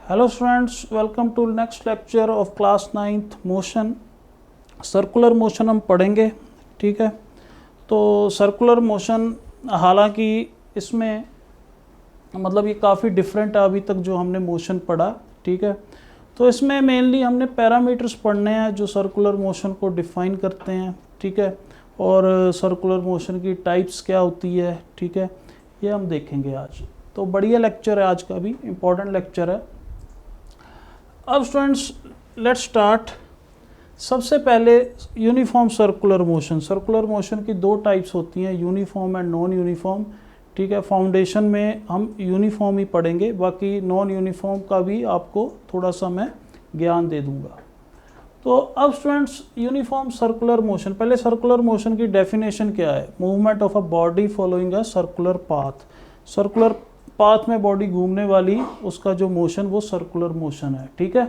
Hello students, welcome to next lecture of class 9th motion. Circular motion हम पढ़ेंगे। ठीक है, तो सर्कुलर मोशन हालांकि इसमें मतलब ये काफ़ी डिफरेंट है अभी तक जो हमने मोशन पढ़ा। ठीक है, तो इसमें मेनली हमने पैरामीटर्स पढ़ने हैं जो सर्कुलर मोशन को डिफाइन करते हैं। ठीक है, और सर्कुलर मोशन की टाइप्स क्या होती है। ठीक है, ये हम देखेंगे आज। तो बढ़िया लेक्चर है आज का, भी इम्पॉर्टेंट लेक्चर है। अब स्टूडेंट्स लेट्स स्टार्ट। सबसे पहले uniform circular motion. Circular motion की दो टाइप्स होती हैं, यूनिफॉर्म एंड नॉन यूनिफॉर्म। ठीक है, फाउंडेशन में हम यूनिफॉर्म ही पढ़ेंगे, बाकी नॉन यूनिफॉर्म का भी आपको थोड़ा सा मैं ज्ञान दे दूंगा। तो अब स्टूडेंट्स यूनिफॉर्म सर्कुलर मोशन, पहले सर्कुलर मोशन की डेफिनेशन क्या है? Movement of a body following a circular path. Circular path में बॉडी घूमने वाली, उसका जो मोशन वो सर्कुलर मोशन है। ठीक है,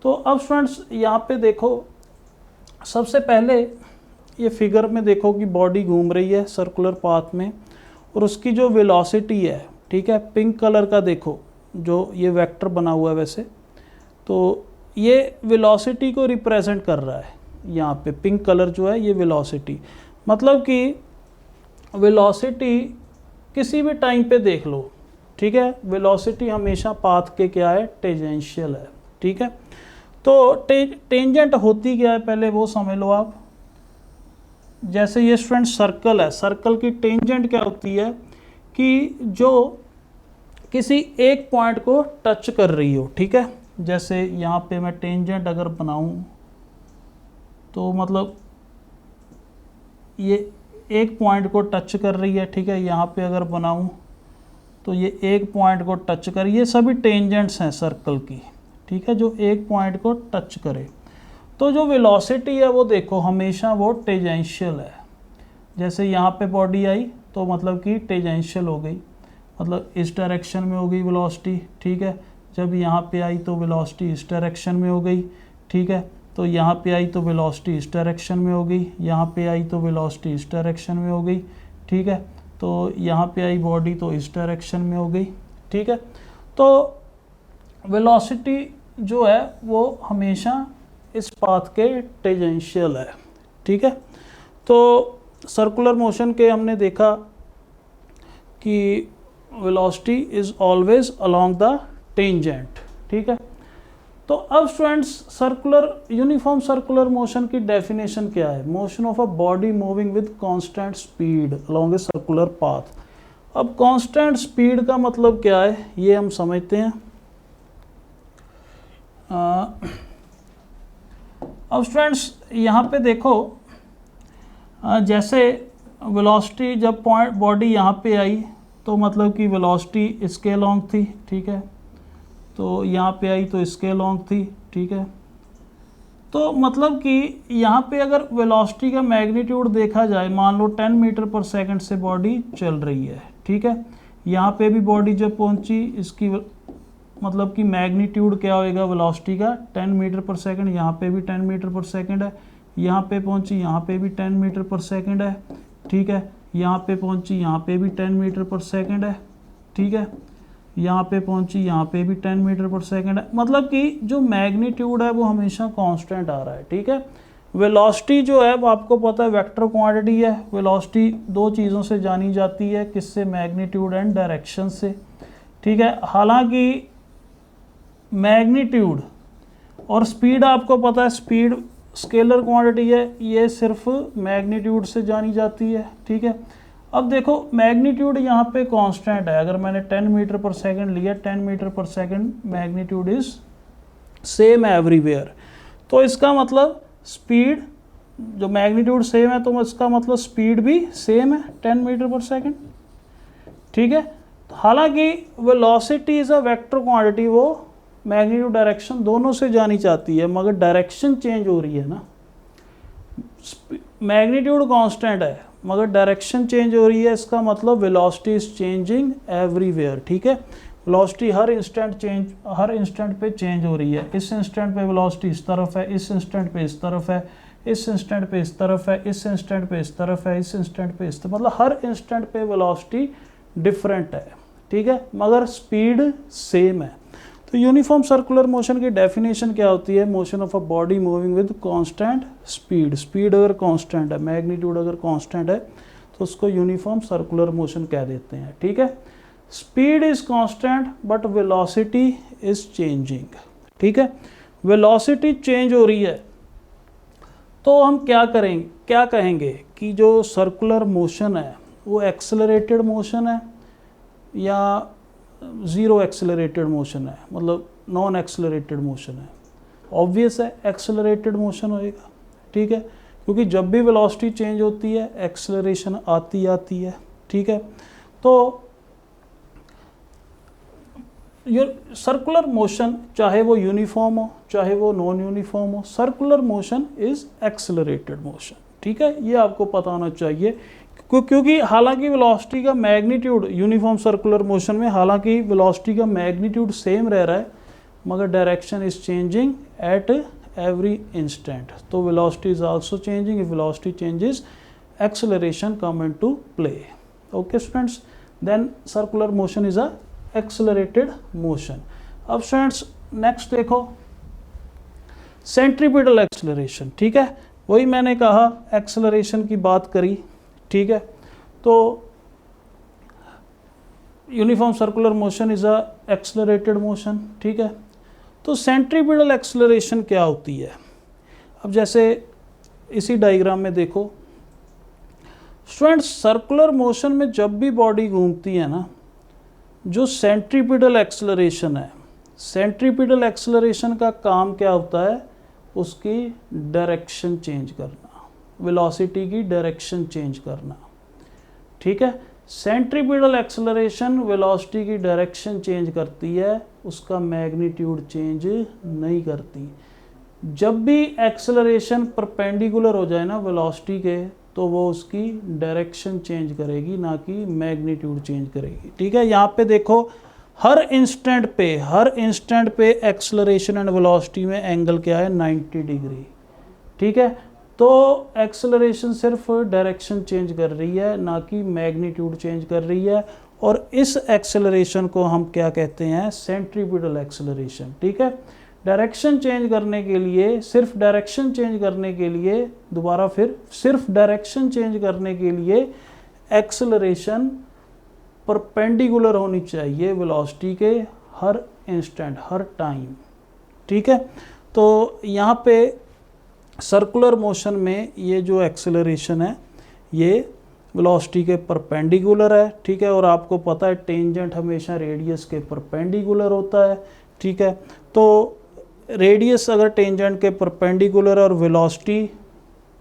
तो अब स्टूडेंट्स यहाँ पे देखो, सबसे पहले ये फिगर में देखो कि बॉडी घूम रही है सर्कुलर पाथ में और उसकी जो वेलोसिटी है, ठीक है, पिंक कलर का देखो जो ये वेक्टर बना हुआ है वैसे, तो ये वेलोसिटी को रिप्रेजेंट कर रहा है। यहाँ पे पिंक कलर जो है ये वेलोसिटी, मतलब कि वेलोसिटी किसी भी टाइम पे देख लो। ठीक है, वेलोसिटी हमेशा पाथ के क्या है? टेंजेंशियल है। ठीक है, तो टेंजेंट होती क्या है पहले वो समझ लो आप। जैसे ये स्टूडेंट सर्कल है, सर्कल की टेंजेंट क्या होती है कि जो किसी एक पॉइंट को टच कर रही हो। ठीक है, जैसे यहाँ पे मैं टेंजेंट अगर बनाऊँ तो मतलब ये एक पॉइंट को टच कर रही है। ठीक है, यहाँ पे अगर बनाऊँ तो ये एक पॉइंट को टच कर, ये सभी टेंजेंट्स हैं सर्कल की। ठीक है, जो एक पॉइंट को टच करे, तो जो वेलोसिटी है वो देखो हमेशा वो टेंजेंशियल है। जैसे यहाँ पे बॉडी आई तो मतलब कि टेंजेंशियल हो गई, मतलब इस डायरेक्शन में हो गई वेलोसिटी। ठीक है, जब यहाँ पे आई तो वेलोसिटी इस डायरेक्शन में हो गई। ठीक है, तो यहाँ पे आई तो वेलोसिटी इस डायरेक्शन में हो गई, यहाँ पे आई तो वेलोसिटी इस डायरेक्शन में हो गई। ठीक है, तो यहाँ पे आई बॉडी तो इस डायरेक्शन में हो गई। ठीक है, तो वेलोसिटी जो है वो हमेशा इस पाथ के टेंजेंशियल है। ठीक है, तो सर्कुलर मोशन के हमने देखा कि velocity is always along the tangent. ठीक है, तो अब students circular uniform circular motion की डेफिनेशन क्या है? Motion of a body moving with constant speed along a circular path. अब कांस्टेंट स्पीड का मतलब क्या है ये हम समझते हैं। अब स्टूडेंट्स यहाँ पे देखो, जैसे वेलोसिटी जब पॉइंट बॉडी यहाँ पे आई तो मतलब कि वेलोसिटी इसके अलोंग थी। ठीक है, तो यहाँ पे आई तो इसके अलोंग थी। ठीक है, तो मतलब कि यहाँ पे अगर वेलोसिटी का मैग्नीट्यूड देखा जाए, मान लो 10 मीटर पर सेकंड से बॉडी चल रही है। ठीक है, यहाँ पे भी बॉडी जब पहुँची, इसकी मतलब कि मैग्नीट्यूड क्या होएगा वेलोसिटी का? 10 मीटर पर सेकंड। यहाँ पे भी 10 मीटर पर सेकंड है, यहाँ पे पहुँची, यहाँ पे भी 10 मीटर पर सेकंड है। ठीक है, यहाँ पे पहुँची, यहाँ पे भी 10 मीटर पर सेकंड है। ठीक है, यहाँ पे पहुँची, यहाँ पे भी 10 मीटर पर सेकंड है, मतलब कि जो मैग्नीट्यूड है वो हमेशा कांस्टेंट आ रहा है। ठीक है, वेलोसिटी जो है वो आपको पता है वेक्टर क्वांटिटी है। वेलोसिटी दो चीज़ों से जानी जाती है, किससे? मैग्नीट्यूड एंड डायरेक्शन से। ठीक है, हालांकि मैग्नीट्यूड और स्पीड आपको पता है, स्पीड स्केलर क्वांटिटी है, ये सिर्फ मैग्नीट्यूड से जानी जाती है। ठीक है, अब देखो मैग्नीट्यूड यहाँ पे कांस्टेंट है। अगर मैंने 10 मीटर पर सेकंड लिया, 10 मीटर पर second magnitude is same everywhere, तो इसका मतलब स्पीड जो मैग्नीट्यूड सेम है तो इसका मतलब स्पीड भी सेम है 10 मीटर पर सेकंड। ठीक है, हालांकि velocity is a vector quantity, वो मैग्नीट्यूड डायरेक्शन दोनों से जानी जाती है, मगर डायरेक्शन चेंज हो रही है ना। मैग्नीट्यूड कांस्टेंट है मगर डायरेक्शन चेंज हो रही है, इसका मतलब वेलोसिटी इज चेंजिंग एवरीवेयर। ठीक है, वेलोसिटी हर इंस्टेंट पे चेंज हो रही है। इस इंस्टेंट पे वेलोसिटी इस तरफ है, इस इंस्टेंट पे इस तरफ है, इस इंस्टेंट पे इस तरफ है, इस इंस्टेंट पे इस तरफ है, इस इंस्टेंट पे इस तरफ, मतलब हर इंस्टेंट पे वेलोसिटी डिफरेंट है। ठीक है, मगर स्पीड सेम है। तो यूनिफॉर्म सर्कुलर मोशन की डेफिनेशन क्या होती है? Motion of a body moving with constant speed. Speed अगर कांस्टेंट है, मैग्नीट्यूड अगर कांस्टेंट है, तो उसको यूनिफॉर्म सर्कुलर मोशन कह देते हैं। ठीक है, speed is constant but velocity is changing. ठीक है, वेलोसिटी चेंज हो रही है, तो हम क्या करेंगे, क्या कहेंगे कि जो सर्कुलर मोशन है वो एक्सेलरेटेड मोशन है या ज़ीरो एक्सेलरेटेड मोशन है, मतलब नॉन एक्सेलरेटेड मोशन है? ऑब्वियस है एक्सेलरेटेड मोशन होएगा। ठीक है, क्योंकि जब भी वेलोसिटी चेंज होती है एक्सेलरेशन आती है। ठीक है, तो सर्कुलर मोशन चाहे वो यूनिफॉर्म हो चाहे वो नॉन यूनिफॉर्म हो, circular motion is accelerated motion. ठीक है, ये आपको पता होना चाहिए, क्योंकि हालांकि वेलोसिटी का मैग्नीट्यूड यूनिफॉर्म सर्कुलर मोशन में हालांकि वेलोसिटी का मैग्नीट्यूड सेम रह रहा है, मगर direction is changing at every instant. तो velocity is also changing. If velocity changes, acceleration come into play. Okay students, then circular motion is a accelerated motion. अब students next देखो, centripetal acceleration. ठीक है, वही मैंने कहा एक्सेलरेशन की बात करी। ठीक है, तो uniform circular motion is a accelerated motion. ठीक है, तो सेंट्रीपिटल एक्सेलरेशन क्या होती है? अब जैसे इसी डायग्राम में देखो स्टूडेंट्स, सर्कुलर मोशन में जब भी बॉडी घूमती है ना, जो सेंट्रीपिटल एक्सेलरेशन है, सेंट्रीपिटल एक्सेलरेशन का काम क्या होता है? उसकी डायरेक्शन चेंज करना, वेलोसिटी की डायरेक्शन चेंज करना। ठीक है, सेंट्रीपिटल एक्सेलरेशन वेलोसिटी की डायरेक्शन चेंज करती है, उसका मैग्नीट्यूड चेंज नहीं करती। जब भी एक्सेलरेशन परपेंडिकुलर हो जाए ना वेलोसिटी के, तो वो उसकी डायरेक्शन चेंज करेगी, ना कि मैग्नीट्यूड चेंज करेगी। ठीक है, यहाँ पे देखो हर इंस्टेंट पे एक्सेलरेशन एंड वेलोसिटी में एंगल क्या है? 90 डिग्री। ठीक है, तो एक्सेलरेशन सिर्फ डायरेक्शन चेंज कर रही है, ना कि मैग्नीट्यूड चेंज कर रही है, और इस एक्सेलरेशन को हम क्या कहते हैं? Centripetal acceleration. ठीक है, डायरेक्शन चेंज करने के लिए, सिर्फ डायरेक्शन चेंज करने के लिए, दोबारा फिर सिर्फ डायरेक्शन चेंज करने के लिए एक्सेलरेशन परपेंडिकुलर होनी चाहिए वेलोसिटी के हर इंस्टेंट, हर टाइम। ठीक है, तो यहाँ पे सर्कुलर मोशन में ये जो एक्सेलरेशन है ये वेलोसिटी के परपेंडिकुलर है। ठीक है, और आपको पता है टेंजेंट हमेशा रेडियस के परपेंडिकुलर होता है। ठीक है, तो रेडियस अगर टेंजेंट के परपेंडिकुलर और वेलोसिटी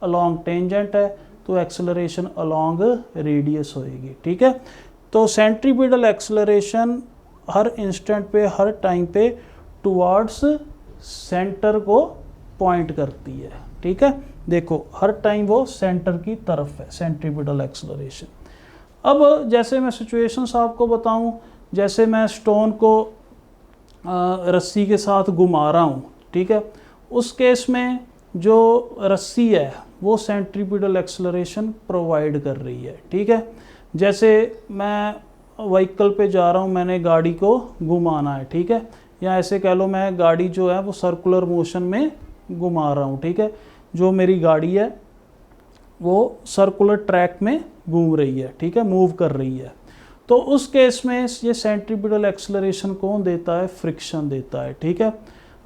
अलोंग टेंजेंट है, तो एक्सेलरेशन अलोंग रेडियस होएगी। ठीक है, तो सेंट्रीपिटल एक्सेलरेशन हर इंस्टेंट पे, हर टाइम पे टुवर्ड्स सेंटर को पॉइंट करती है। ठीक है, देखो हर टाइम वो सेंटर की तरफ है, सेंट्रीपिटल एक्सेलरेशन। अब जैसे मैं सिचुएशंस आपको बताऊं, जैसे मैं स्टोन को रस्सी के साथ घुमा रहा हूँ। ठीक है, उस केस में जो रस्सी है वो सेंट्रीपिटल एक्सेलरेशन प्रोवाइड कर रही है। ठीक है, जैसे मैं व्हीकल पे जा रहा हूँ, मैंने गाड़ी को घुमाना है। ठीक है, या ऐसे कह लो मैं गाड़ी जो है वो सर्कुलर मोशन में घुमा रहा हूँ। ठीक है, जो मेरी गाड़ी है वो सर्कुलर ट्रैक में घूम रही है। ठीक है, मूव कर रही है। तो उस केस में ये सेंट्रीपिटल एक्सेलरेशन कौन देता है? फ्रिक्शन देता है। ठीक है,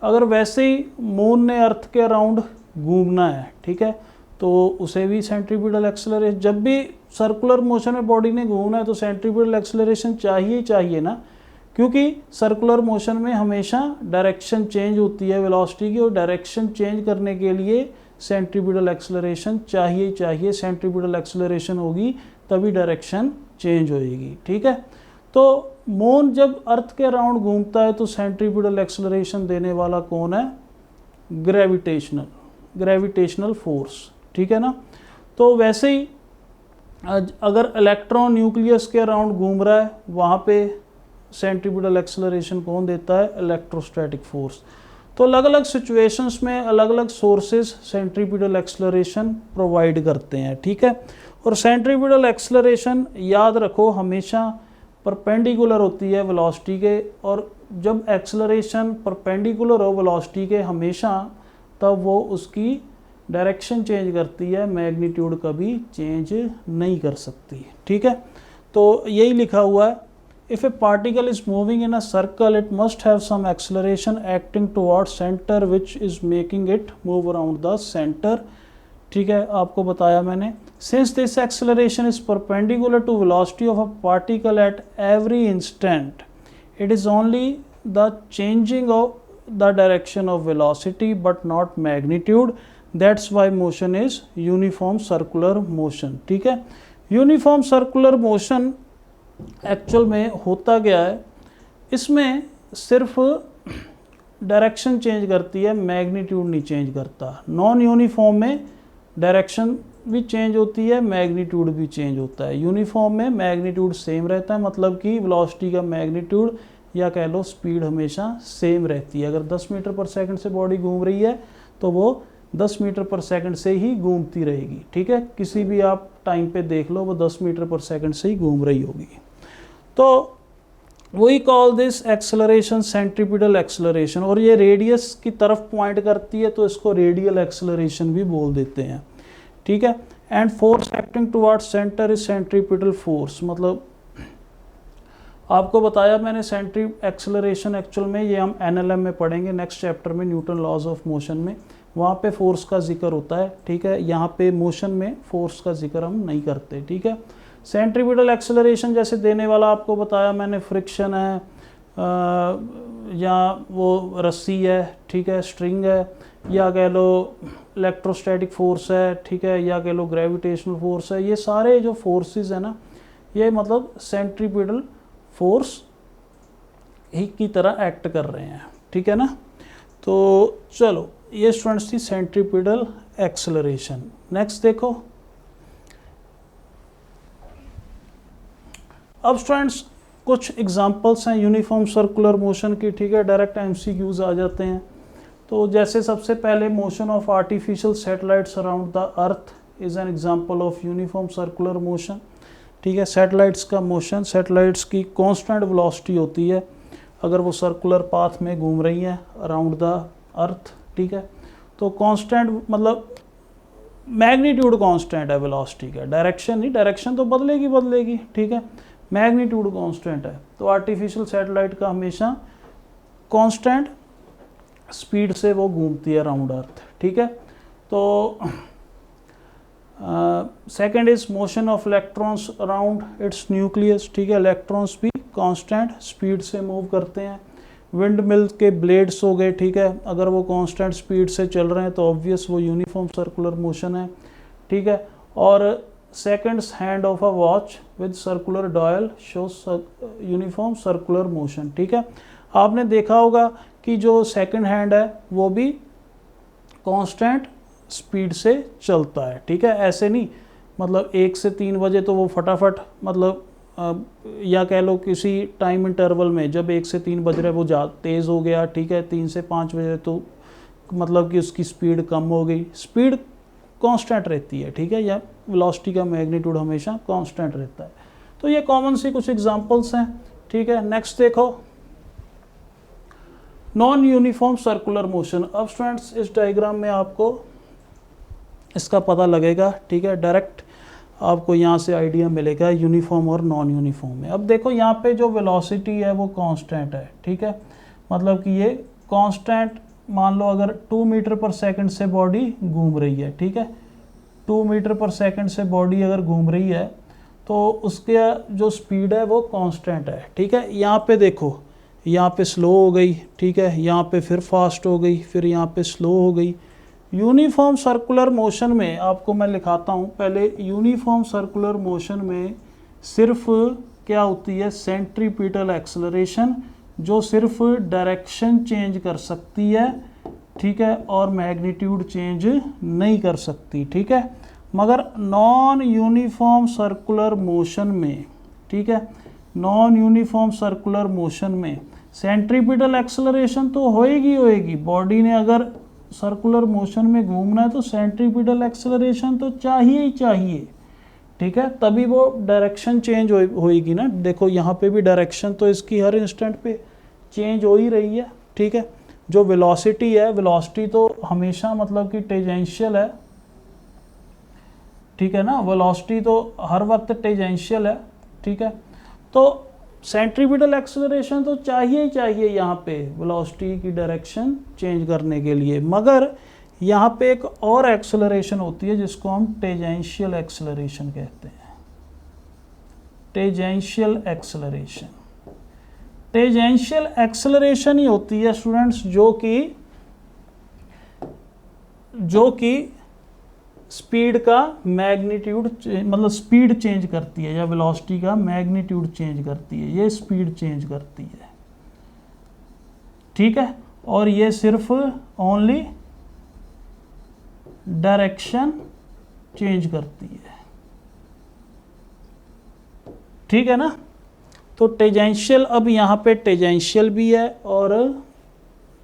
अगर वैसे ही मून ने अर्थ के अराउंड घूमना है, ठीक है, तो उसे भी सेंट्रीपिटल एक्सेलरेशन, जब भी सर्कुलर मोशन में बॉडी ने घूमना है तो सेंट्रीपिटल एक्सेलरेशन चाहिए ही चाहिए ना, क्योंकि सर्कुलर मोशन में हमेशा डायरेक्शन चेंज होती है वेलोसिटी की, और डायरेक्शन चेंज करने के लिए सेंट्रीपिटल एक्सेलरेशन चाहिए ही चाहिए। सेंट्रीपिटल एक्सेलरेशन होगी तभी डायरेक्शन चेंज होएगी। ठीक है, तो मून जब अर्थ के अराउंड घूमता है तो सेंट्रीपिटल एक्सेलरेशन देने वाला कौन है? Gravitational force. ठीक है ना, तो वैसे ही अगर इलेक्ट्रॉन न्यूक्लियस के अराउंड घूम रहा है, वहाँ पे सेंट्रीपिटल एक्सेलरेशन कौन देता है? Electrostatic force. तो अलग अलग सिचुएशंस में अलग अलग सोर्सेज सेंट्रीपिटल एक्सेलरेशन प्रोवाइड करते हैं। ठीक है, और सेंट्रीपिटल एक्सेलरेशन याद रखो हमेशा परपेंडिकुलर होती है वेलोसिटी के, और जब एक्सेलरेशन परपेंडिकुलर हो वेलोसिटी के हमेशा, तब वो उसकी डायरेक्शन चेंज करती है, मैग्नीट्यूड कभी चेंज नहीं कर सकती। ठीक है, तो यही लिखा हुआ है, if a particle is moving in a circle it must have some acceleration acting toward centre which is making it move around the centre. ठीक है, आपको बताया मैंने, since this acceleration is perpendicular to velocity of a particle at every instant, it is only the changing of the direction of velocity but not magnitude, that's why motion is uniform circular motion। ठीक है, uniform circular motion actual में होता क्या है, इसमें सिर्फ direction change करती है, मैग्नीट्यूड नहीं चेंज करता। नॉन यूनिफॉर्म में डायरेक्शन भी चेंज होती है, मैग्नीट्यूड भी चेंज होता है। यूनिफॉर्म में मैग्नीट्यूड सेम रहता है, मतलब कि वेलोसिटी का मैग्नीट्यूड या कह लो स्पीड हमेशा सेम रहती है। अगर 10 मीटर पर सेकंड से बॉडी घूम रही है तो वो 10 मीटर पर सेकंड से ही घूमती रहेगी। ठीक है, किसी भी आप टाइम पे देख लो वो 10 मीटर पर सेकंड से ही घूम रही होगी। तो we call this acceleration centripetal acceleration, और ये रेडियस की तरफ पॉइंट करती है तो इसको रेडियल एक्सेलरेशन भी बोल देते हैं। ठीक है, and force acting towards centre is centripetal force. मतलब आपको बताया मैंने सेंट्री एक्सेलरेशन एक्चुअल में ये हम एनएलएम में पढ़ेंगे नेक्स्ट चैप्टर में, न्यूटन लॉज ऑफ मोशन में, वहाँ पे फोर्स का जिक्र होता है। ठीक है, यहाँ पे मोशन में फोर्स का जिक्र हम नहीं करते। ठीक है, सेंट्रीपिटल एक्सेलरेशन जैसे देने वाला आपको बताया मैंने, फ्रिक्शन है या वो रस्सी है, ठीक है, स्ट्रिंग है, या कह लो इलेक्ट्रोस्टैटिक फोर्स है, ठीक है, या कह लो ग्रेविटेशनल फोर्स है, ये सारे जो फोर्सेस है ना, ये मतलब सेंट्रीपिटल फोर्स ही की तरह एक्ट कर रहे हैं। ठीक है ना, तो चलो ये स्टूडेंट्स थी सेंट्रीपिटल एक्सेलरेशन। नेक्स्ट देखो, अब स्टूडेंट्स कुछ एग्जांपल्स हैं यूनिफॉर्म सर्कुलर मोशन की। ठीक है, डायरेक्ट एमसीक्यूज आ जाते हैं। तो जैसे सबसे पहले motion of artificial satellites around the earth is an example of uniform circular motion. ठीक है, सैटेलाइट्स का मोशन, सैटेलाइट्स की कांस्टेंट वेलोसिटी होती है अगर वो सर्कुलर पाथ में घूम रही हैं अराउंड द अर्थ। ठीक है, तो कांस्टेंट मतलब मैग्नीट्यूड कांस्टेंट है वेलोसिटी का, डायरेक्शन नहीं, डायरेक्शन तो बदलेगी। ठीक है, मैग्नीट्यूड कांस्टेंट है, तो आर्टिफिशियल सैटेलाइट का हमेशा कांस्टेंट स्पीड से वो घूमती है अराउंड अर्थ। ठीक है, तो second is motion of electrons around its nucleus. ठीक है, इलेक्ट्रॉन्स भी कांस्टेंट स्पीड से मूव करते हैं। विंड मिल के ब्लेड्स हो गए, ठीक है, अगर वो कांस्टेंट स्पीड से चल रहे हैं तो ऑब्वियस वो यूनिफॉर्म सर्कुलर मोशन है। ठीक है, और seconds hand of a watch with circular dial shows uniform circular motion. ठीक है, आपने देखा होगा कि जो सेकंड हैंड है वो भी कांस्टेंट स्पीड से चलता है। ठीक है, ऐसे नहीं मतलब 1 से 3 बजे तो वो फटाफट मतलब या कह लो किसी टाइम इंटरवल में जब 1 से 3 बज रहे वो तेज़ हो गया। ठीक है, 3 से 5 बजे तो मतलब कि उसकी स्पीड कम हो गई, स्पीड कांस्टेंट रहती है। ठीक है, या वेलोसिटी का मैग्नीट्यूड हमेशा कांस्टेंट रहता है। तो ये कॉमन सी कुछ एग्जांपल्स हैं। ठीक है, नेक्स्ट देखो, नॉन यूनिफॉर्म सर्कुलर मोशन। अब स्टूडेंट्स इस डायग्राम में आपको इसका पता लगेगा। ठीक है, डायरेक्ट आपको यहाँ से आइडिया मिलेगा यूनिफॉर्म और नॉन यूनिफॉर्म में। अब देखो यहाँ पे जो वेलोसिटी है वो कांस्टेंट है। ठीक है, मतलब कि ये कांस्टेंट, मान लो अगर 2 मीटर पर सेकंड से बॉडी घूम रही है। ठीक है, 2 मीटर पर सेकंड से बॉडी अगर घूम रही है तो उसके जो स्पीड है वो कांस्टेंट है। ठीक है, यहाँ पे देखो, यहाँ पे स्लो हो गई। ठीक है, यहाँ पे फिर फास्ट हो गई, फिर यहाँ पे स्लो हो गई। यूनिफॉर्म सर्कुलर मोशन में आपको मैं लिखाता हूँ पहले, यूनिफॉर्म सर्कुलर मोशन में सिर्फ क्या होती है, सेंट्रीपिटल एक्सेलरेशन, जो सिर्फ डायरेक्शन चेंज कर सकती है। ठीक है, और मैग्नीट्यूड चेंज नहीं कर सकती। ठीक है, मगर नॉन यूनिफॉर्म सर्कुलर मोशन में, ठीक है, नॉन यूनिफॉर्म सर्कुलर मोशन में सेंट्रीपिटल एक्सेलरेशन तो होएगी। बॉडी ने अगर सर्कुलर मोशन में घूमना है तो सेंट्रीपिटल एक्सेलरेशन तो चाहिए ही चाहिए। ठीक है, तभी वो डायरेक्शन चेंज होएगी ना। देखो यहाँ पे भी डायरेक्शन तो इसकी हर इंस्टेंट पे चेंज हो ही रही है, ठीक है। जो वेलोसिटी है, वेलोसिटी तो हमेशा मतलब कि टेंजेंशियल है, ठीक है ना, वेलोसिटी तो हर वक्त टेंजेंशियल है, ठीक है। तो सेंट्रीपिटल एक्सेलरेशन तो चाहिए ही चाहिए यहाँ पे वेलोसिटी की डायरेक्शन चेंज करने के लिए, मगर यहाँ पे एक और एक्सेलरेशन होती है जिसको हम टेंजेंशियल एक्सेलरेशन कहते हैं। टेंजेंशियल एक्सेलरेशन, टेंजेंशियल एक्सेलरेशन ही होती है स्टूडेंट्स जो कि स्पीड का मैग्नीट्यूड मतलब स्पीड चेंज करती है, या वेलोसिटी का मैग्नीट्यूड चेंज करती है, ये स्पीड चेंज करती है, ठीक है। और ये सिर्फ ओनली डायरेक्शन चेंज करती है, ठीक है ना। तो टेंजेंशियल, अब यहाँ पे टेंजेंशियल भी है और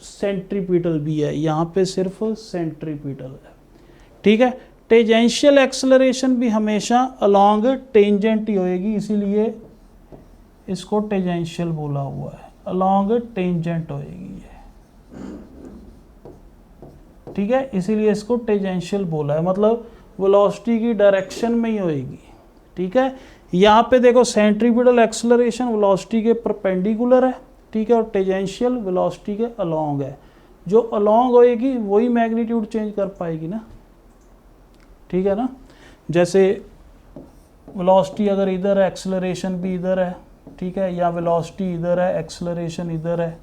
सेंट्रीपिटल भी है, यहाँ पे सिर्फ सेंट्रीपिटल है, ठीक है। टेंजेंशियल एक्सेलरेशन भी हमेशा अलोंग टेंजेंट ही होएगी, इसीलिए इसको टेंजेंशियल बोला हुआ है, अलोंग टेंजेंट होएगी ये, ठीक है, इसीलिए इसको टेंजेंशियल बोला है, मतलब वेलोसिटी की डायरेक्शन में ही होएगी, ठीक है। यहाँ पे देखो सेंट्रीपिटल एक्सेलरेशन वेलोसिटी के परपेंडिकुलर है, ठीक है, और टेंजेंशियल वेलोसिटी के अलोंग है। जो अलोंग होएगी वही मैग्नीट्यूड चेंज कर पाएगी ना, ठीक है ना। जैसे वेलोसिटी अगर इधर है, एक्सेलरेशन भी इधर है, ठीक है, या वेलोसिटी इधर है, एक्सेलरेशन इधर है,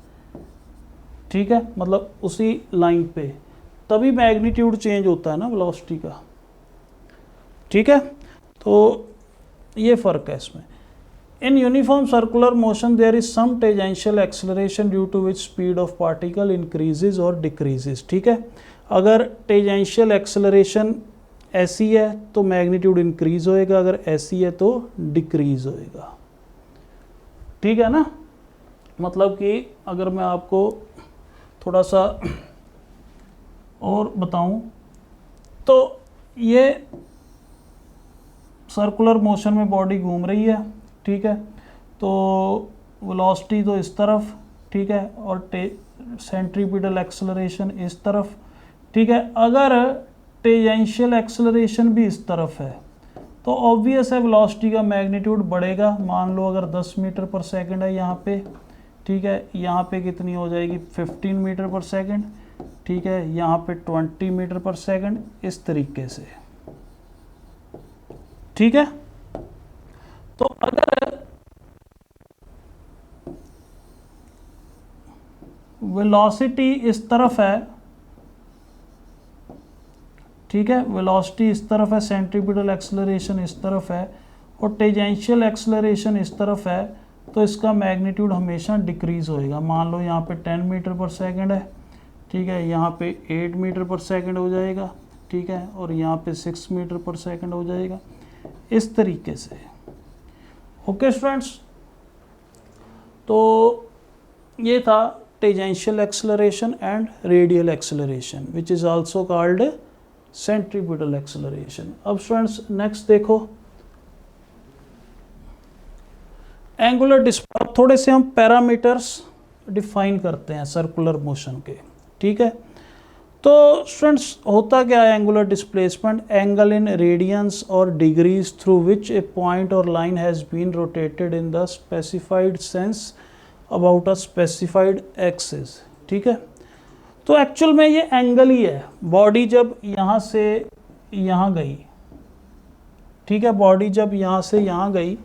ठीक है, मतलब उसी लाइन पे, तभी मैग्नीट्यूड चेंज होता है ना वेलोसिटी का, ठीक है। तो ये फ़र्क है इसमें। In uniform circular motion there is some tangential acceleration due to which speed of particle increases और डिक्रीजेज, ठीक है। अगर टेंजेंशियल एक्सेलरेशन ऐसी है तो मैग्नीट्यूड इंक्रीज होएगा, अगर ऐसी है तो डिक्रीज होएगा, ठीक है ना। मतलब कि अगर मैं आपको थोड़ा सा और बताऊं तो ये सर्कुलर मोशन में बॉडी घूम रही है, ठीक है, तो वेलोसिटी तो इस तरफ, ठीक है, और सेंट्रीपिटल एक्सेलरेशन इस तरफ, ठीक है। अगर टेंजेंशियल एक्सेलरेशन भी इस तरफ है तो ऑब्वियस है वेलोसिटी का मैग्नीट्यूड बढ़ेगा। मान लो अगर 10 मीटर पर सेकंड है यहाँ पे, ठीक है, यहाँ पे कितनी हो जाएगी 15 मीटर पर सेकंड, ठीक है, यहाँ पे 20 मीटर पर सेकंड, इस तरीके से, ठीक है। तो अगर वेलोसिटी इस तरफ है, ठीक है, वेलोसिटी इस तरफ है, सेंट्रीपिटल एक्सेलरेशन इस तरफ है और टेंजेंशियल एक्सेलरेशन इस तरफ है, तो इसका मैग्नीट्यूड हमेशा डिक्रीज होएगा। मान लो यहाँ पे 10 मीटर पर सेकंड है, ठीक है, यहाँ पे 8 मीटर पर सेकंड हो जाएगा, ठीक है, और यहाँ पे 6 मीटर पर सेकंड हो जाएगा, इस तरीके से। ओके स्टूडेंट्स, तो ये था tangential acceleration and radial acceleration which is also called centripetal acceleration. अब स्टूडेंट्स नेक्स्ट देखो एंगुलर डिस्प्लेसमेंट। अब थोड़े से हम पैरामीटर्स डिफाइन करते हैं सर्कुलर मोशन के, ठीक है। तो स्टूडेंट्स होता क्या है angular displacement? Angle in radians और degrees through which a point और line has been rotated in the specified sense about a specified axis, ठीक है। तो एक्चुअल में ये एंगल ही है। बॉडी जब यहाँ से यहाँ गई, ठीक है, बॉडी जब यहाँ से यहाँ गई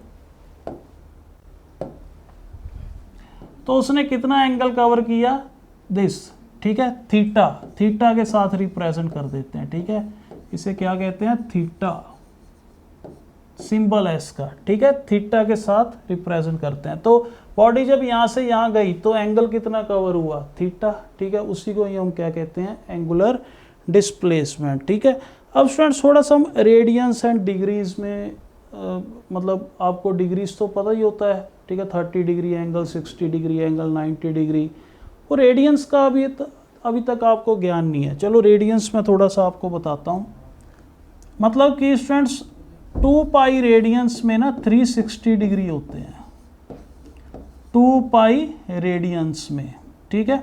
तो उसने कितना एंगल कवर किया? दिस, ठीक है, थीटा, थीटा के साथ रिप्रेजेंट कर देते हैं, ठीक है, इसे क्या कहते हैं? थीटा, सिंबल है इसका, ठीक है, थीटा के साथ रिप्रेजेंट करते हैं। तो बॉडी जब यहाँ से यहाँ गई तो एंगल कितना कवर हुआ? थीटा, ठीक है, उसी को ही हम क्या कहते हैं? एंगुलर डिस्प्लेसमेंट, ठीक है। अब स्टूडेंट्स थोड़ा सा हम रेडियंस एंड डिग्रीज में मतलब आपको डिग्रीज तो पता ही होता है, ठीक है, 30 degree angle, 60 degree angle, 90 degree. और रेडियंस का अभी तक आपको ज्ञान नहीं है। चलो रेडियंस में थोड़ा सा आपको बताता हूँ। मतलब कि स्टूडेंट्स 2 पाई रेडियंस में ना 360 डिग्री होते हैं, 2 पाई रेडियंस में, ठीक है।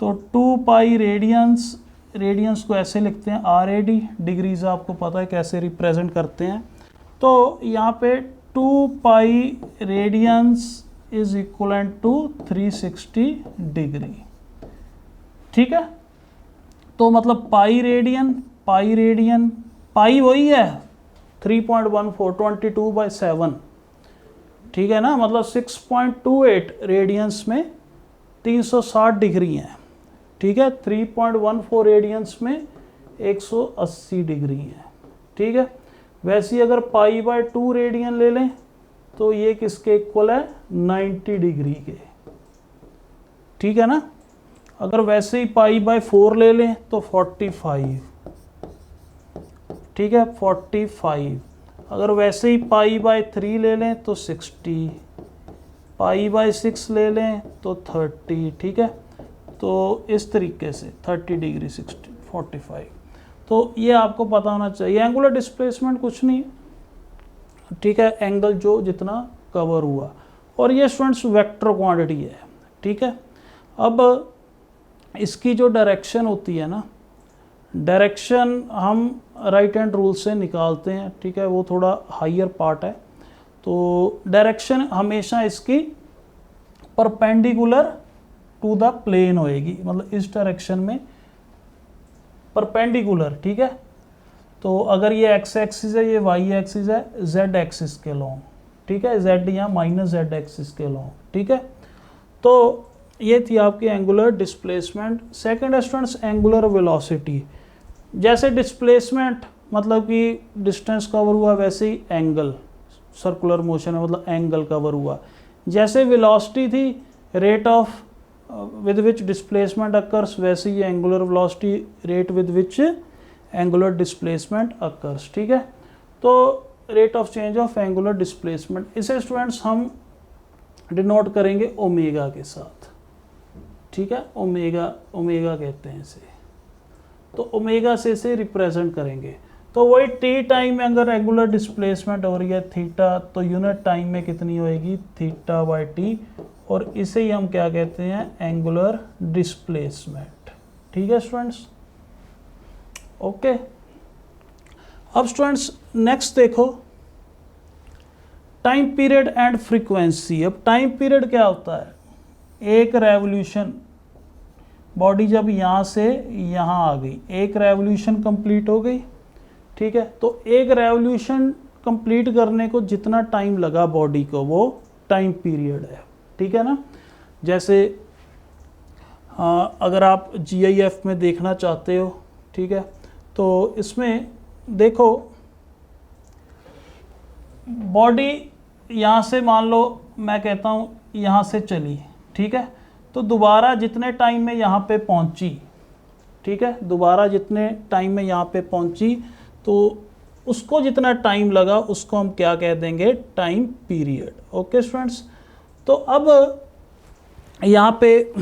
तो 2 पाई रेडियंस, रेडियंस को ऐसे लिखते हैं RAD, डिग्रीज आपको पता है कैसे रिप्रेजेंट करते हैं। तो यहाँ पे 2 pi radians is equivalent to 360 degree, ठीक है। तो मतलब पाई रेडियन, पाई वही है 3.14, 22/7, ठीक है ना, मतलब 6.28 रेडियंस में 360 डिग्री है, ठीक है। 3.14 रेडियंस में 180 डिग्री है, ठीक है। वैसे ही अगर π/2 रेडियन ले लें तो ये किसके इक्वल है, 90 डिग्री के, ठीक है ना। अगर वैसे ही π/4 ले लें तो 45, ठीक है, 45। अगर वैसे ही π/3 ले लें तो 60, π/6 ले लें तो 30, ठीक है। तो इस तरीके से 30 डिग्री, 60, 45। तो ये आपको पता होना चाहिए। एंगुलर डिस्प्लेसमेंट कुछ नहीं, ठीक है, एंगल जो जितना कवर हुआ, और ये स्टूडेंट्स वेक्टर क्वांटिटी है, ठीक है। अब इसकी जो डायरेक्शन होती है ना, डायरेक्शन हम राइट हैंड रूल से निकालते हैं, ठीक है, वो थोड़ा हायर पार्ट है। तो डायरेक्शन हमेशा इसकी परपेंडिकुलर टू द प्लेन होएगी, मतलब इस डायरेक्शन में परपेंडिकुलर, ठीक है। तो अगर ये x एक्सिस है, ये y एक्सिस है, z एक्सिस के लॉन्ग, ठीक है, z यहाँ -z एक्सिस के लॉन्ग, ठीक है। तो ये थी आपकी angular displacement. Second students angular velocity. जैसे डिस्प्लेसमेंट मतलब कि डिस्टेंस कवर हुआ, वैसे ही एंगल, सर्कुलर मोशन है मतलब एंगल कवर हुआ। जैसे वेलोसिटी थी rate of with which displacement occurs, वैसे ही angular velocity rate with which angular displacement occurs, ठीक है। तो rate of change of angular displacement, इसे स्टूडेंट्स हम डिनोट करेंगे ओमेगा के साथ, ठीक है, ओमेगा कहते हैं इसे। तो ओमेगा से इसे रिप्रेजेंट करेंगे। तो वही टी टाइम में अगर एंगुलर डिस्प्लेसमेंट हो रही है थीटा, तो यूनिट टाइम में कितनी होएगी, θ/t, और इसे ही हम क्या कहते हैं, एंगुलर डिस्प्लेसमेंट, ठीक है स्टूडेंट्स, ओके। अब स्टूडेंट्स नेक्स्ट देखो टाइम पीरियड एंड फ्रीक्वेंसी। अब टाइम पीरियड क्या होता है, एक रेवोल्यूशन, बॉडी जब यहाँ से यहाँ आ गई, एक रेवोल्यूशन कंप्लीट हो गई, ठीक है। तो एक रेवोल्यूशन कंप्लीट करने को जितना टाइम लगा बॉडी को, वो टाइम पीरियड है, ठीक है ना। जैसे अगर आप GIF में देखना चाहते हो, ठीक है, तो इसमें देखो बॉडी यहाँ से मान लो मैं कहता हूँ यहाँ से चली, ठीक है, तो दोबारा जितने टाइम में यहाँ पे पहुँची, ठीक है, दोबारा जितने टाइम में यहाँ पे पहुँची, तो उसको जितना टाइम लगा उसको हम क्या कह देंगे, टाइम पीरियड, ओके स्टूडेंट्स। तो अब यहाँ पे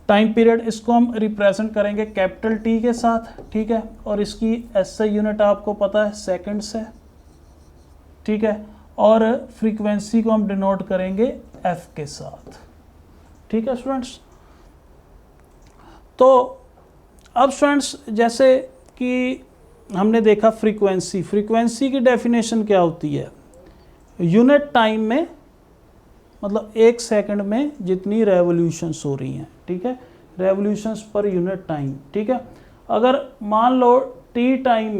टाइम पीरियड, इसको हम रिप्रेजेंट करेंगे कैपिटल T के साथ, ठीक है, और इसकी SI यूनिट आपको पता है सेकंड्स है, ठीक है, और फ्रीक्वेंसी को हम डिनोट करेंगे F के साथ, ठीक है स्टूडेंट्स। तो अब स्टूडेंट्स जैसे कि हमने देखा फ्रीक्वेंसी की डेफिनेशन क्या होती है, यूनिट टाइम में, मतलब एक सेकंड में जितनी रेवोल्यूशंस हो रही हैं, ठीक है, रेवोल्यूशंस पर यूनिट टाइम, ठीक है। अगर मान लो टी टाइम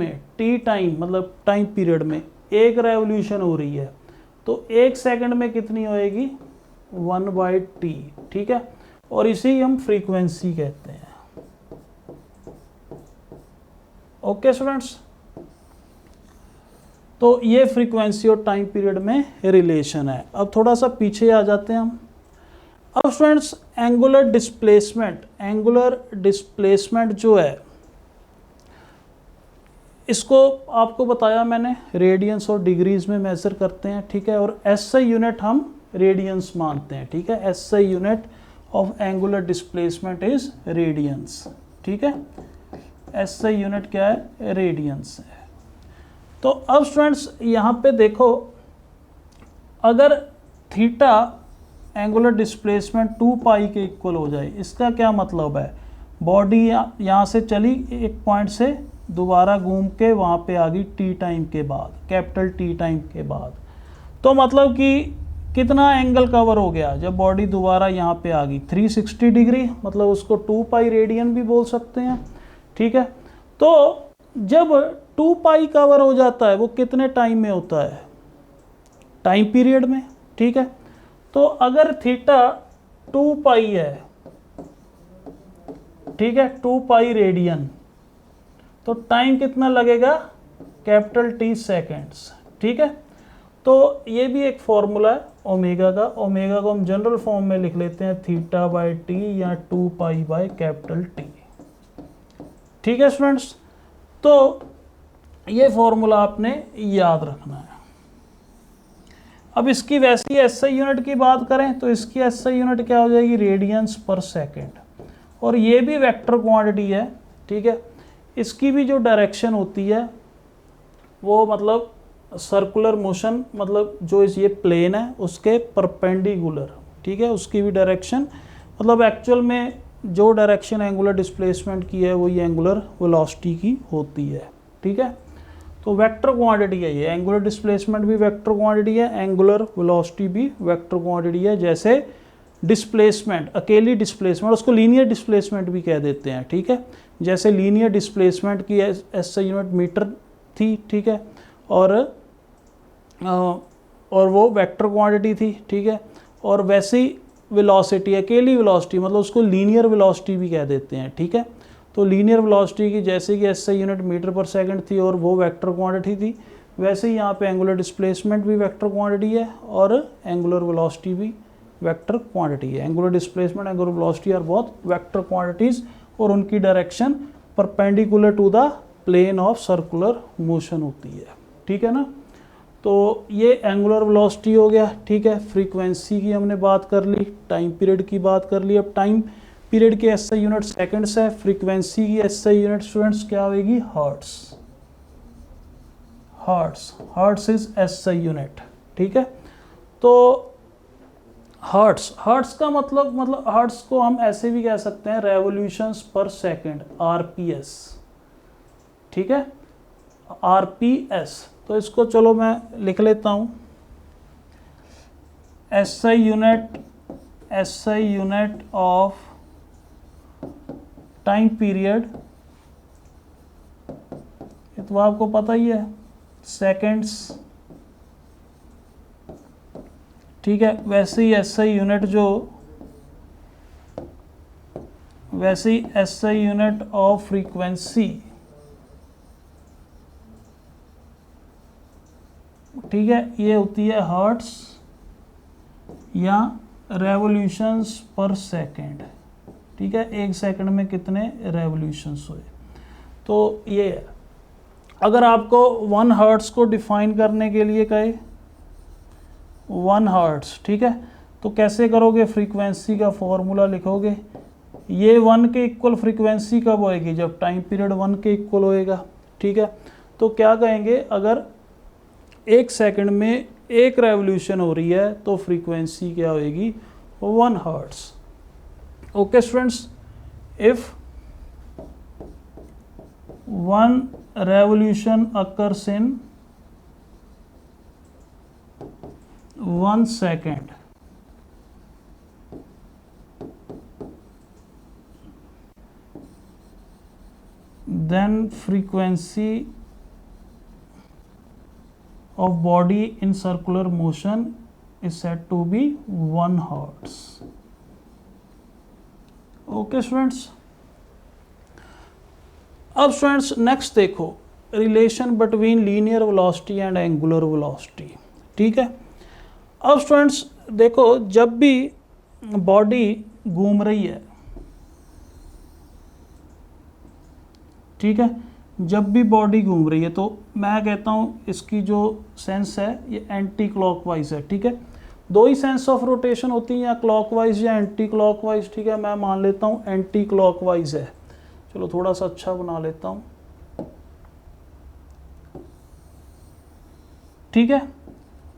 मतलब टाइम पीरियड में एक रेवोल्यूशन हो रही है, तो एक सेकंड में कितनी होएगी, 1/t, ठीक है, और इसे हम फ्रीक्वेंसी कहते हैं, ओके स्टूडेंट्स। तो ये फ्रीक्वेंसी और टाइम पीरियड में रिलेशन है। अब थोड़ा सा पीछे आ जाते हैं हम। अब स्टूडेंट्स एंगुलर डिस्प्लेसमेंट जो है, इसको आपको बताया मैंने, रेडियंस और डिग्रीज में मेजर करते हैं, ठीक है, और SI यूनिट हम रेडियंस मानते हैं, ठीक है, SI unit of angular displacement is radians, ठीक है, SI यूनिट क्या है, रेडियंस है। तो अब स्टूडेंट्स यहाँ पे देखो, अगर थीटा एंगुलर डिस्प्लेसमेंट 2 पाई के इक्वल हो जाए। इसका क्या मतलब है, बॉडी यहाँ से चली एक पॉइंट से, दोबारा घूम के वहाँ पे आ गई टी टाइम के बाद, कैपिटल टी टाइम के बाद। तो मतलब कि कितना एंगल कवर हो गया जब बॉडी दोबारा यहाँ पे आ गई, 360 डिग्री, मतलब उसको 2 पाई रेडियन भी बोल सकते हैं। ठीक है, तो जब 2 पाई कवर हो जाता है वो कितने टाइम में होता है, टाइम पीरियड में। ठीक है, तो अगर थीटा 2 पाई है, ठीक है, 2 पाई रेडियन, तो टाइम कितना लगेगा, कैपिटल टी सेकेंड्स। ठीक है, तो ये भी एक फॉर्मूला है ओमेगा का। ओमेगा को हम जनरल फॉर्म में लिख लेते हैं थीटा बाय टी या 2 पाई बाय कैपिटल टी। ठीक है स्टूडेंट्स, तो ये फॉर्मूला आपने याद रखना है। अब इसकी वैसी एसआई यूनिट की बात करें तो इसकी एसआई यूनिट क्या हो जाएगी, रेडियंस पर सेकेंड, और ये भी वेक्टर क्वांटिटी है। ठीक है, इसकी भी जो डायरेक्शन होती है वो मतलब सर्कुलर मोशन, मतलब जो ये प्लेन है उसके परपेंडिकुलर। ठीक है, उसकी भी डायरेक्शन, मतलब एक्चुअल में जो डायरेक्शन एंगुलर डिस्प्लेसमेंट की है वही एंगुलर वेलोसिटी की होती है। ठीक है, तो वेक्टर क्वांटिटी है ये, एंगुलर डिस्प्लेसमेंट भी वेक्टर क्वांटिटी है, एंगुलर वेलोसिटी भी वेक्टर क्वांटिटी है। जैसे डिस्प्लेसमेंट, अकेली डिस्प्लेसमेंट, उसको लीनियर डिस्प्लेसमेंट भी कह देते हैं। ठीक है, जैसे लीनियर डिस्प्लेसमेंट की एसआई यूनिट मीटर थी। ठीक है, और वो वेक्टर क्वांटिटी थी। ठीक है, और वैसे ही वेलोसिटी, अकेली वेलोसिटी, मतलब उसको लीनियर वेलोसिटी भी कह देते हैं। ठीक है, तो लीनियर वेलोसिटी की जैसे कि एसआई यूनिट मीटर पर सेकंड थी और वो वेक्टर क्वांटिटी थी, वैसे ही यहाँ पे एंगुलर डिस्प्लेसमेंट भी वेक्टर क्वांटिटी है और एंगुलर वेलोसिटी भी वेक्टर क्वांटिटी है। Angular displacement, angular velocity are both vector quantities, और उनकी direction perpendicular to the plane of circular motion होती है। ठीक है ना, तो ये एंगुलर वेलोसिटी हो गया। ठीक है, फ्रीक्वेंसी की हमने बात कर ली, टाइम पीरियड की बात कर ली। अब टाइम पीरियड की एसआई यूनिट सेकंड्स है, फ्रीक्वेंसी की एसआई यूनिट स्टूडेंट्स क्या होगी, hertz. Hertz is SI unit. ठीक है, तो हर्ट्स का मतलब हर्ट्स को हम ऐसे भी कह सकते हैं रेवोल्यूशंस पर सेकंड, आरपीएस। ठीक है, आरपीएस, तो इसको चलो मैं लिख लेता हूं, SI unit of time period, ये तो आपको पता ही है, सेकेंड्स। ठीक है, वैसे ही एसआई यूनिट ऑफ फ्रीक्वेंसी, ठीक है, ये होती है हर्ट्स या रेवोल्यूशंस पर सेकेंड। ठीक है, एक सेकंड में कितने रेवोल्यूशंस हुए, तो ये है। अगर आपको 1 हर्ट्स को डिफाइन करने के लिए कहे 1 हर्ट्स, ठीक है, तो कैसे करोगे, फ्रीक्वेंसी का फॉर्मूला लिखोगे। ये 1 के इक्वल फ्रीक्वेंसी कब होएगी, जब टाइम पीरियड 1 के इक्वल होएगा। ठीक है, तो क्या कहेंगे, अगर एक सेकंड में एक रेवोल्यूशन हो रही है तो फ्रीक्वेंसी क्या होएगी, 1 hertz. Okay students, if 1 revolution occurs in 1 second, then frequency of body in circular motion is said to be 1 hertz. Okay students, अब स्टूडेंट्स नेक्स्ट देखो, relation between linear velocity and angular velocity. ठीक है, अब students देखो, जब भी body घूम रही है, ठीक है, जब भी बॉडी घूम रही है तो मैं कहता हूँ इसकी जो सेंस है ये एंटी क्लॉकवाइज है। ठीक है, 2 ही सेंस ऑफ रोटेशन होती है, या क्लॉकवाइज या एंटी क्लॉकवाइज। ठीक है, मैं मान लेता हूँ एंटी क्लॉकवाइज है, चलो थोड़ा सा अच्छा बना लेता हूं। ठीक है,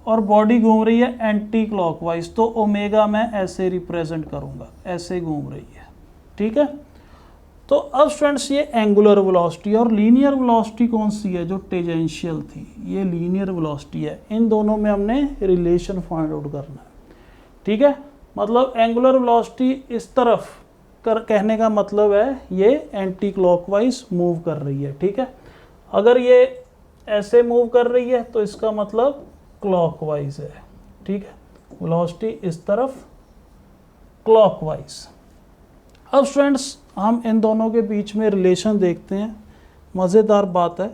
और बॉडी घूम रही है एंटी क्लॉकवाइज, तो ओमेगा मैं ऐसे रिप्रेजेंट करूँगा, ऐसे घूम रही है, ठीक है। तो अब स्टूडेंट्स ये एंगुलर वेलोसिटी और लीनियर वेलोसिटी कौन सी है, जो टेंजेंशियल थी, ये लीनियर वेलोसिटी है। इन दोनों में हमने रिलेशन फाइंड आउट करना है, ठीक है। मतलब एंगुलर वेलोसिटी इस तरफ कहने का मतलब है ये एंटी क्लॉकवाइज मूव कर रही है, ठीक है। अगर ये ऐसे मूव कर रही है तो इसका मतलब क्लॉकवाइज है, ठीक है। वेलोसिटी इस तरफ क्लॉकवाइज। अब स्टूडेंट्स हम इन दोनों के बीच में रिलेशन देखते हैं, मज़ेदार बात है।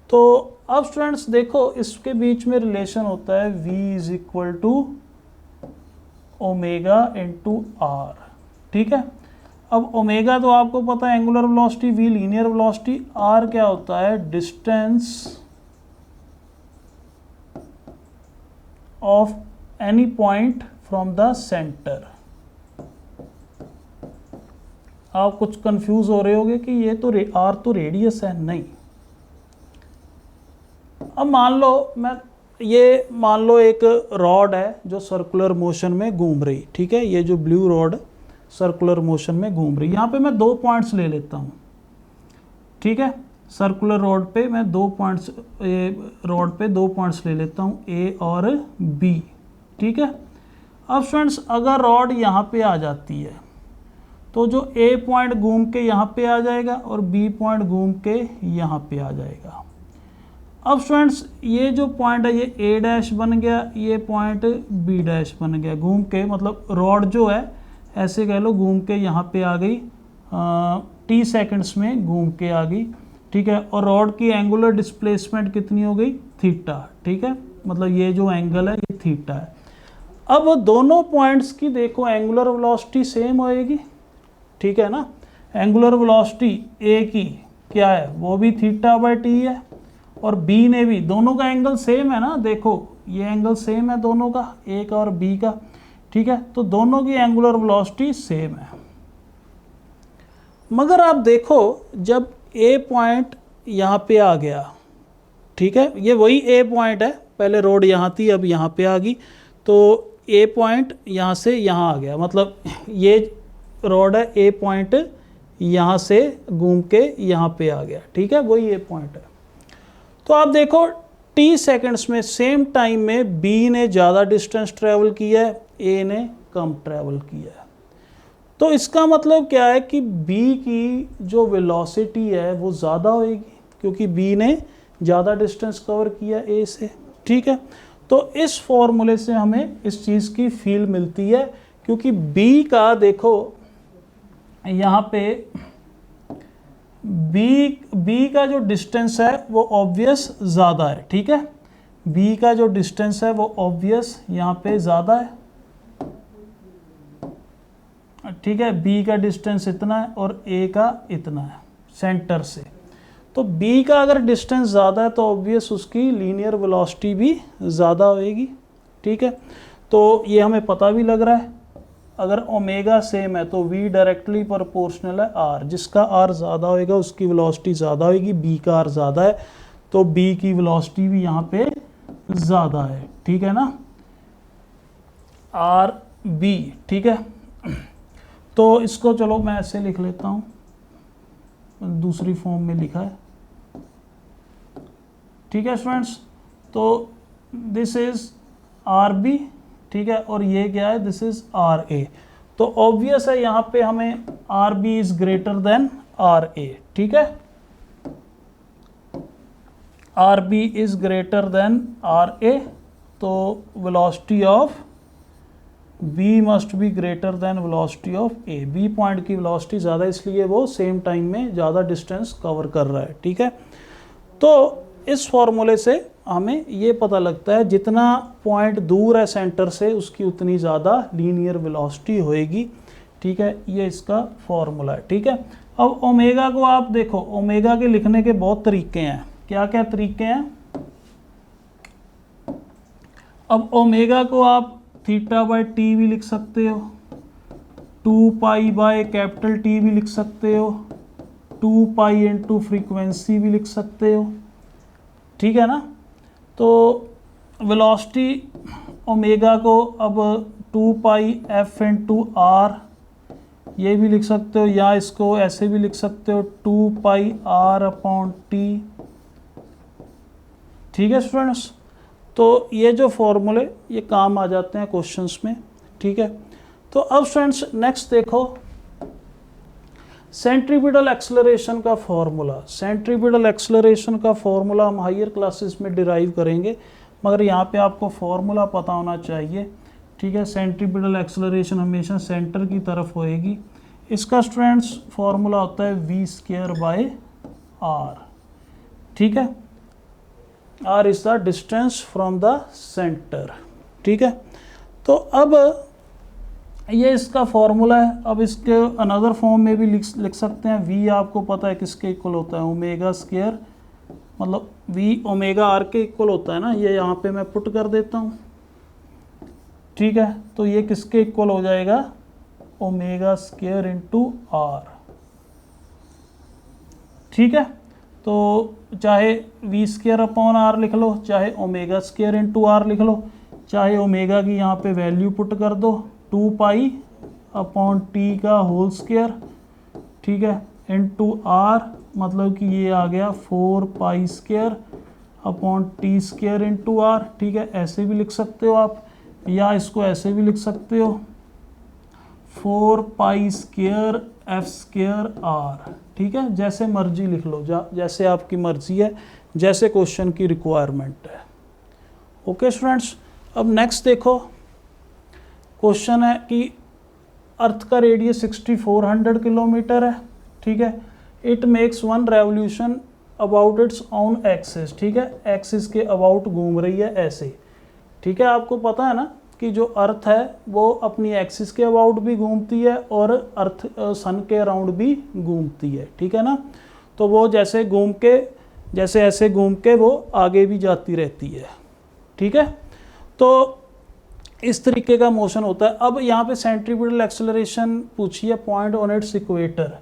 तो अब स्टूडेंट्स देखो इसके बीच में रिलेशन होता है v is equal to omega into r, ठीक है। अब ओमेगा तो आपको पता है angular velocity, v linear velocity, r क्या होता है distance of any point from the centre. आप कुछ कंफ्यूज हो रहे होगे कि ये तो r तो रेडियस है, नहीं। अब मान लो एक रॉड है जो सर्कुलर मोशन में घूम रही, ठीक है। ये जो ब्लू रॉड सर्कुलर मोशन में घूम रही, यहाँ पे मैं 2 पॉइंट्स ले लेता हूँ, ठीक है। सर्कुलर रॉड पे मैं 2 पॉइंट्स ले लेता हूँ, A और B, ठीक है। अब स्टूडेंट्स अगर रॉड यहाँ पे आ जाती है तो जो A पॉइंट घूम के यहाँ पे आ जाएगा और B पॉइंट घूम के यहाँ पे आ जाएगा। अब स्टूडेंट्स ये जो पॉइंट है ये A डैश बन गया, ये पॉइंट B डैश बन गया, घूम के मतलब रॉड जो है ऐसे कह लो घूम के यहाँ पे आ गई, t सेकंड्स में घूम के आ गई, ठीक है। और रॉड की एंगुलर डिस्प्लेसमेंट कितनी हो गई, थीटा, ठीक है। मतलब ये जो एंगल है ये थीटा है। अब दोनों पॉइंट्स की देखो एंगुलर वेलोसिटी सेम होएगी, ठीक है ना। एंगुलर वेलोसिटी A की क्या है, वो भी थीटा बाई टी है, और B ने भी, दोनों का एंगल सेम है ना, देखो ये एंगल सेम है दोनों का, A का और B का, ठीक है। तो दोनों की एंगुलर वेलोसिटी सेम है। मगर आप देखो जब A पॉइंट यहाँ पे आ गया, ठीक है, ये वही A पॉइंट है, पहले रोड यहाँ थी अब यहाँ पे आ गई, तो A पॉइंट यहाँ से यहाँ आ गया, मतलब ये रोड है, A पॉइंट यहाँ से घूम के यहाँ पे आ गया, ठीक है, वही A पॉइंट है। तो आप देखो t सेकंड्स में सेम टाइम में B ने ज़्यादा डिस्टेंस ट्रैवल किया है, A ने कम ट्रैवल किया है। तो इसका मतलब क्या है कि B की जो वेलोसिटी है वो ज़्यादा होएगी, क्योंकि B ने ज़्यादा डिस्टेंस कवर किया A से, ठीक है। तो इस फॉर्मूले से हमें इस चीज़ की फील मिलती है, क्योंकि B का देखो यहाँ पे B का जो डिस्टेंस है वो ऑब्वियस ज़्यादा है, ठीक है। B का जो डिस्टेंस है वो ऑब्वियस यहाँ पे ज़्यादा है, ठीक है। B का डिस्टेंस इतना है और A का इतना है सेंटर से। तो B का अगर डिस्टेंस ज़्यादा है तो ऑब्वियस उसकी लीनियर वेलोसिटी भी ज़्यादा होएगी, ठीक है। तो ये हमें पता भी लग रहा है, अगर ओमेगा सेम है तो V डायरेक्टली प्रोपोर्शनल है R, जिसका R ज़्यादा होएगा उसकी वेलोसिटी ज़्यादा होएगी। B का R ज़्यादा है तो B की वेलोसिटी भी यहाँ पे ज़्यादा है, ठीक है ना, RB, ठीक है। तो इसको चलो मैं ऐसे लिख लेता हूँ, दूसरी फॉर्म में लिखा है, ठीक है स्टूडेंट्स। तो दिस इज RB, ठीक है, और ये क्या है, दिस इज RA। तो ऑब्वियस है यहाँ पे हमें RB is greater than RA, ठीक है। RB is greater than RA, तो velocity of B must be greater than velocity of A। B point की वेलोसिटी ज़्यादा, इसलिए वो सेम टाइम में ज़्यादा डिस्टेंस कवर कर रहा है, ठीक है। तो इस फॉर्मूले से हमें ये पता लगता है जितना पॉइंट दूर है सेंटर से उसकी उतनी ज़्यादा लीनियर वेलोसिटी होएगी, ठीक है। ये इसका फॉर्मूला है, ठीक है। अब ओमेगा को आप देखो, ओमेगा के लिखने के बहुत तरीके हैं, क्या क्या तरीके हैं। अब ओमेगा को आप थीटा बाई टी भी लिख सकते हो, 2 पाई बाय कैपिटल T भी लिख सकते हो, 2 पाई इंटू फ्रीक्वेंसी भी लिख सकते हो, ठीक है ना। तो वेलोसिटी ओमेगा को अब 2 पाई एफ इंटू आर ये भी लिख सकते हो, या इसको ऐसे भी लिख सकते हो 2 पाई आर अपॉन टी। ठीक है स्टूडेंट्स, तो ये जो फॉर्मूले ये काम आ जाते हैं क्वेश्चंस में। ठीक है, तो अब स्टूडेंट्स नेक्स्ट देखो सेंट्रीपिटल एक्सेलरेशन का फॉर्मूला। सेंट्रीपिटल एक्सेलरेशन का फॉर्मूला हम हायर क्लासेस में डिराइव करेंगे, मगर यहाँ पे आपको फॉर्मूला पता होना चाहिए। ठीक है, सेंट्रीपिटल एक्सेलरेशन हमेशा सेंटर की तरफ होएगी। इसका स्टूडेंट्स फॉर्मूला होता है वी स्क्वायर बाय आर। ठीक है, r is the distance from the centre. ठीक है, तो अब ये इसका फॉर्मूला है। अब इसके अनदर फॉर्म में भी लिख सकते हैं। वी आपको पता है किसके इक्वल होता है, ओमेगा स्क्वायर, मतलब वी ओमेगा आर के इक्वल होता है ना। ये यहाँ पे मैं पुट कर देता हूँ। ठीक है, तो ये किसके इक्वल हो जाएगा, ओमेगा स्क्वायर इंटू आर। ठीक है, तो चाहे वी स्क्वायर अपॉन आर लिख लो, चाहे ओमेगा स्क्वायर इंटू आर लिख लो, चाहे ओमेगा की यहाँ पे वैल्यू पुट कर दो 2 पाई अपॉन टी का होल स्क्वायर। ठीक है, इंटू आर मतलब कि ये आ गया 4 pi square upon t square into r. ठीक है, ऐसे भी लिख सकते हो आप, या इसको ऐसे भी लिख सकते हो 4 pi square f square r. ठीक है, जैसे मर्जी लिख लो, जैसे आपकी मर्जी है, जैसे क्वेश्चन की रिक्वायरमेंट है। ओके स्टूडेंट्स, अब नेक्स्ट देखो क्वेश्चन है कि अर्थ का रेडियस 6400 किलोमीटर है। ठीक है, it makes 1 revolution about it's on axis. ठीक है, एक्सिस के अबाउट घूम रही है ऐसे। ठीक है, आपको पता है ना कि जो अर्थ है वो अपनी एक्सिस के अबाउट भी घूमती है और अर्थ सन के अराउंड भी घूमती है। ठीक है ना, तो वो जैसे घूम के, जैसे ऐसे घूम के वो आगे भी जाती रहती है। ठीक है, तो इस तरीके का मोशन होता है। अब यहाँ पे सेंट्रीपिटल एक्सेलरेशन पूछी है, point on it's equator.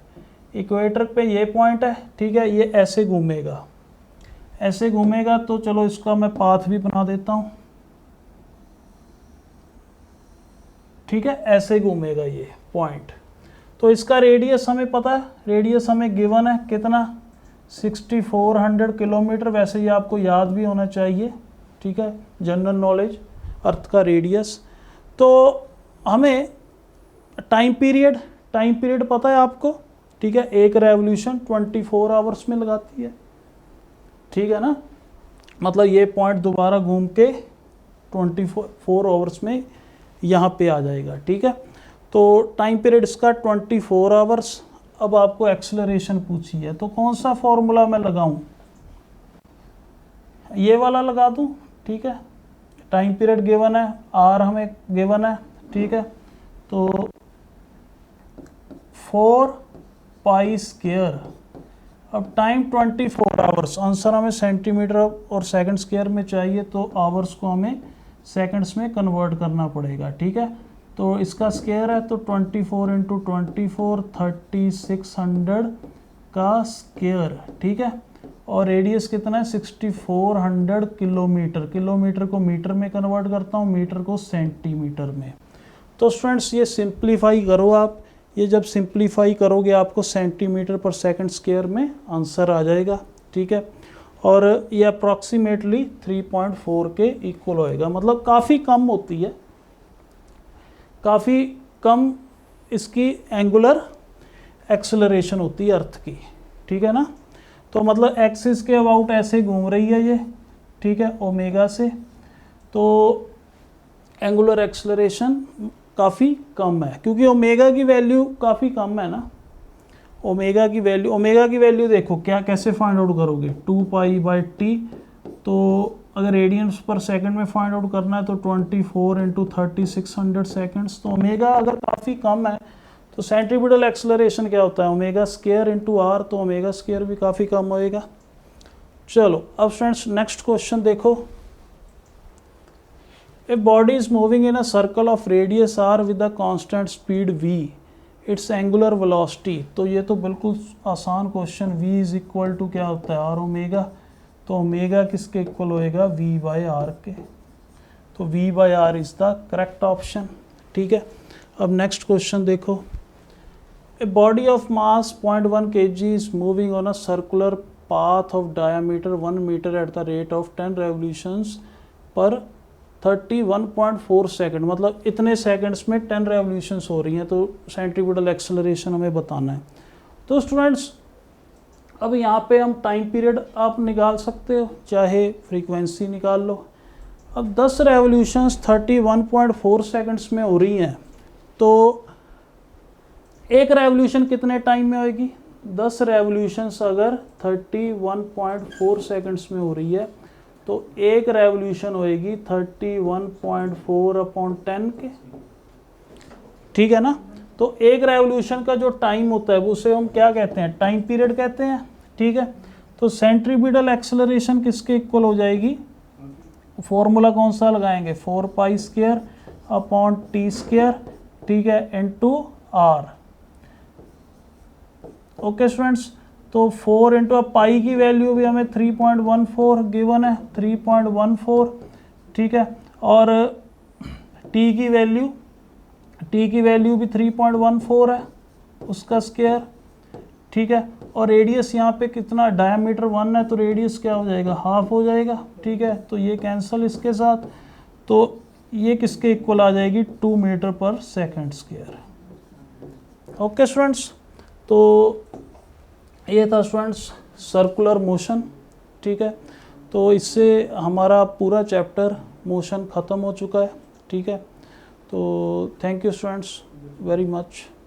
Equator पे ये पॉइंट है। ठीक है, ये ऐसे घूमेगा, ऐसे घूमेगा। तो चलो इसका मैं पाथ भी बना देता हूँ। ठीक है, ऐसे घूमेगा ये पॉइंट। तो इसका रेडियस हमें पता है, रेडियस हमें गिवन है कितना, 6400 किलोमीटर। वैसे ये आपको याद भी होना चाहिए। ठीक है, जनरल नॉलेज, अर्थ का रेडियस। तो हमें टाइम पीरियड पता है आपको। ठीक है, एक रेवोल्यूशन 24 आवर्स में लगाती है। ठीक है ना, मतलब ये पॉइंट दोबारा घूम के 24 आवर्स में यहाँ पे आ जाएगा। ठीक है, तो टाइम पीरियड इसका 24 आवर्स। अब आपको एक्सेलरेशन पूछी है, तो कौन सा फॉर्मूला मैं लगाऊं, ये वाला लगा दूं। ठीक है, टाइम पीरियड गिवन है, आर हमें गिवन है। ठीक है, तो 4 पाई स्क्वायर, अब टाइम 24 आवर्स, आंसर हमें सेंटीमीटर और सेकंड स्क्वायर में चाहिए, तो आवर्स को हमें सेकंड्स में कन्वर्ट करना पड़ेगा। ठीक है, तो इसका स्क्वायर है, तो 24 इंटू 24 3600 का स्क्वायर। ठीक है, और रेडियस कितना है 6400 किलोमीटर। किलोमीटर को मीटर में कन्वर्ट करता हूँ, मीटर को सेंटीमीटर में। तो स्टूडेंट्स ये सिंप्लीफाई करो आप, ये जब सिंप्लीफाई करोगे आपको सेंटीमीटर पर सेकंड स्क्वायर में आंसर आ जाएगा। ठीक है, और ये अप्रॉक्सीमेटली 3.4 के इक्वल होएगा, मतलब काफ़ी कम होती है, काफ़ी कम इसकी एंगुलर एक्सेलरेशन होती है अर्थ की। ठीक है ना, तो मतलब एक्सिस के अबाउट ऐसे घूम रही है ये। ठीक है, ओमेगा से, तो एंगुलर एक्सेलरेशन काफ़ी कम है, क्योंकि ओमेगा की वैल्यू काफ़ी कम है ना। ओमेगा की वैल्यू देखो क्या, कैसे फाइंड आउट करोगे, 2 पाई बाई टी। तो अगर रेडियंस पर सेकंड में फाइंड आउट करना है तो 24 इंटू 3600 सेकेंड्स। तो ओमेगा अगर काफ़ी कम है तो सेंट्रीपिटल एक्सेलरेशन क्या होता है, ओमेगा स्क्वायर इंटू आर। तो ओमेगा स्क्वायर भी काफ़ी कम होएगा। चलो अब फ्रेंड्स नेक्स्ट क्वेश्चन देखो। A body is moving in a circle of radius r with a constant speed v, its angular velocity. तो ये तो बिल्कुल आसान question, v is equal to क्या होता है, आर ओमेगा। तो ओमेगा किसके इक्वल होएगा, v बाय आर के। तो V/R is the correct option. ठीक है, अब नेक्स्ट क्वेश्चन देखो। A body of mass 0.1 kg is moving on a circular path of diameter 1 metre at the rate of 10 revolutions per 31.4 second, मतलब इतने seconds में 10 revolutions हो रही हैं, तो सेंट्रीपिटल एक्सेलरेशन हमें बताना है। तो स्टूडेंट्स अब यहाँ पे हम टाइम पीरियड आप निकाल सकते हो, चाहे फ्रीक्वेंसी निकाल लो। अब 10 रेवोल्यूशंस 31.4 सेकंड्स में हो रही हैं, तो एक रेवोल्यूशन कितने टाइम में होएगी? 10 रेवोल्यूशंस अगर 31.4 सेकंड्स में हो रही है तो एक रेवोल्यूशन होएगी 31.4/10 के, ठीक है ना। तो एक रेवोल्यूशन का जो टाइम होता है उसे हम क्या कहते हैं? टाइम पीरियड कहते हैं। ठीक है, तो सेंट्रीपिटल एक्सेलरेशन किसके इक्वल हो जाएगी? फॉर्मूला कौन सा लगाएंगे? 4π² ठीक है, इनटू r। ओके स्टूडेंट्स, तो 4 इंटू पाई की वैल्यू भी हमें 3.14 गिवन है, 3.14। ठीक है, और टी की वैल्यू भी 3.14 है, उसका स्क्वायर। ठीक है, और रेडियस यहाँ पे कितना? डायमीटर 1 है, तो रेडियस क्या हो जाएगा? हाफ हो जाएगा। ठीक है, तो ये कैंसिल इसके साथ, तो ये किसके इक्वल आ जाएगी? 2 मीटर पर सेकंड स्क्वायर। ओके स्टूडेंट्स, तो ये था स्टूडेंट्स सर्कुलर मोशन। ठीक है, तो इससे हमारा पूरा चैप्टर मोशन ख़त्म हो चुका है। ठीक है, तो thank you students very much.